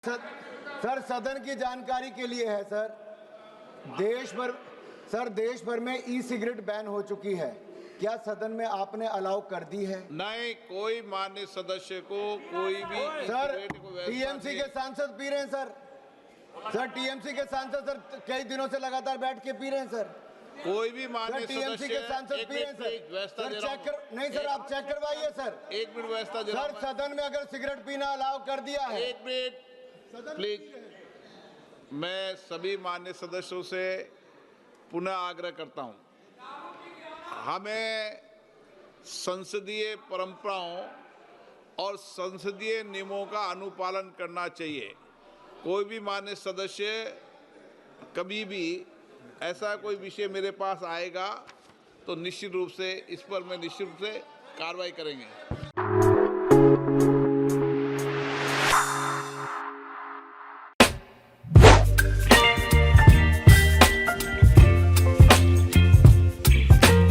Sir सदन की जानकारी के लिए है सर, देश भर में ई सिगरेट बैन हो चुकी है, क्या सदन में आपने अलाउ कर दी है? नहीं, कोई माननीय सदस्य को कोई भी सर टीएमसी के सांसद पी रहे हैं सर टीएमसी के सांसद सर कई दिनों से लगातार बैठ के पी रहे हैं सर। कोई भी माननीय टीएमसी के सांसद पी रहे हैं सर नहीं सर, आप चेक करवाइए सर। एक मिनट व्यवस्था सर, सदन में अगर सिगरेट पीना अलाउ कर दिया है। एक मिनट प्लीज। मैं सभी माननीय सदस्यों से पुनः आग्रह करता हूं, हमें संसदीय परंपराओं और संसदीय नियमों का अनुपालन करना चाहिए। कोई भी माननीय सदस्य कभी भी ऐसा कोई विषय मेरे पास आएगा तो निश्चित रूप से इस पर मैं निश्चित रूप से कार्रवाई करेंगे।